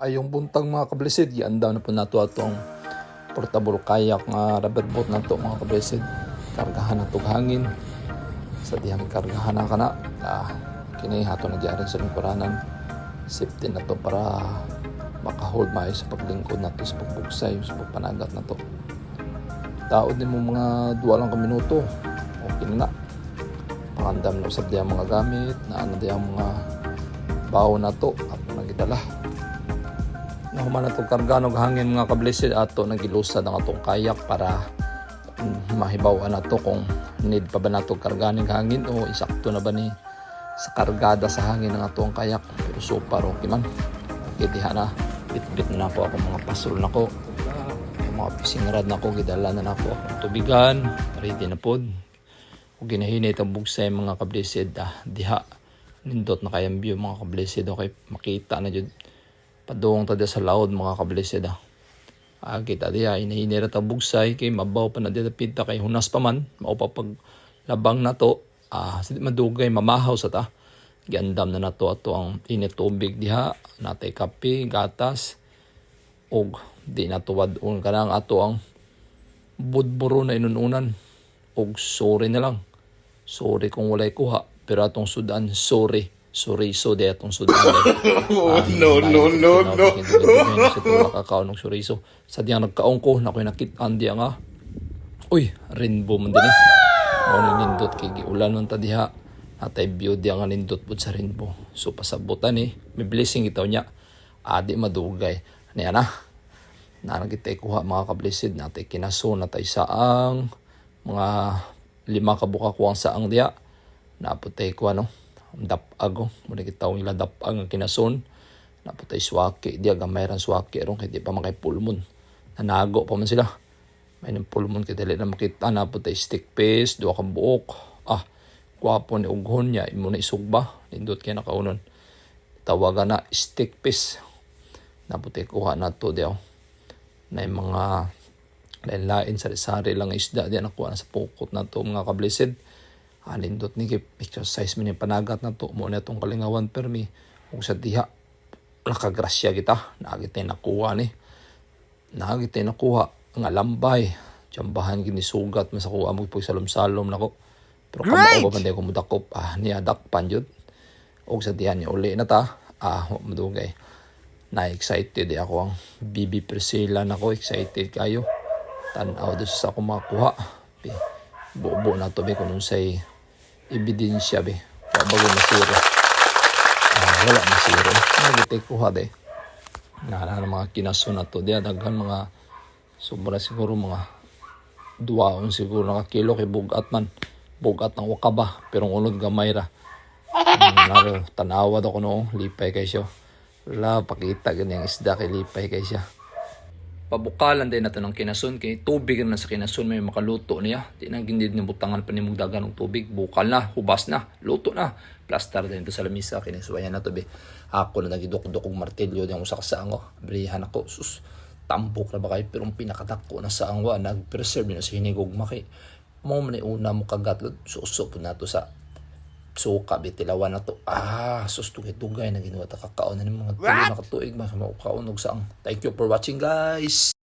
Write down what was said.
Ay yung buntang mga kablisid, gianda na po nato atong portable kayak nga rubber boat na to mga kablisid. Kargahan na tog hangin. Sa dihang kargahan na kana. Kini hato na diarin sa lingkuranan. Safety na to para makahold maayo sa paglingkod na to sa pagbuksay, sa pagpanagat na to. Taod din mo mga 2 lang ka minuto. Okay na. Pangandam na usab diyang mga gamit, na ano diyang mga bawo na to at nagidala. Nahuman na itong karga ng hangin mga kablisid ato nagilusad ang atong kayak para mahibawan na to kung need pa ba na itong karga ng hangin o isakto na ba ni sa kargada sa hangin ng atong kayak. Pero so far okay man. Okay, diha na. Bit-bit na po ako mga pasol na ko. Mga fishing rod na ko. Gidala na po akong tubigan. Ready na po. Kung ginahinay itong bugsay mga kablisid diha. Nindot na kayang view mga kablisid. Okay, makita na dyan. Padung tada sa laod mga kablisid kita diya inahinira ta bugsay kay mabaw pa na dito pinta kay hunas pa man mao pa pag labang na to madugay mamahaw sa ta giandam na nato ato ang init tubig diha natay kape gatas og di natuwad un kanang ato ang budburo na inununan og sorry na lang sorry kung walay kuha pero atong sudan sorry suriso de atong sudan no. sa tuwa kakaon ng suriso sa diyang nagkaong ko na ko'y nakitaan diya nga uy rainbow man din o nindot kay giulan nun ta diha natay view diya nga nindot po sa rainbow so pasabutan may blessing itaw niya adi madugay niya na nanagitay kuha mga kablisid natay kinaso natay saang mga 5 kabuka kuwang saang diya naputay ko dapag muna kitaw nila dapag ang kinason naputay swaki diya gamay ran swaki ron kay di pa makay pulmon nanago pa man sila may ng pulmon kay dali na makita naputay stick fish 2 ka buok gwapo ni ughon niya imo na isugba nindot kay nakaunon tawagan na stick fish naputay kuha nato diya na mga lain-lain sari-sari lang isda diya nakuha na sa pukot nato mga kablisid nindot ni exercise mo ni panagat na to mo na itong kalingawan permi kung sa diha nakagrasya kita nagitay nakuha nagitay nakuha nga lambay tsambahan ginisugat man sa kuha mo pag salom-salom nako pero kamao ba banday ko mudakop niya dakpan jud og sa diha niya uli na ta madugay na excited ako ang BB Priscilla nako excited kayo tan-aw do sa ako makuha buo na to be kung say ebidensya be bago masiro wala masiro nagitay kuha de na mga kinaso na to diya daghan mga sobra siguro mga 2 siguro nakakilo kay bugat ng wakaba pero unod gamay ra tanawad ako no lipay kay siya wala pakita ganyang isda kay lipay kay siya pabukalan din nato ng kinason kay tubig na sa kinason may makaluto niya di na gindid ni butangan pa nimong dagan ng tubig bukal na hubas na luto na plaster din to sa lamisa kinisuwayan na to be ako na nagidukdok og martilyo diyan usa ka saango brihan ako sus tambok na ba kay pero pinakadako na saangwa nagpreserve na sa hinigog makay mo man una mo kagat suso po nato sa suka bitilawan na to sus tugay na ginawa ta kakaon na ni mga tulo na katuig mas maukaon og saang thank you for watching guys.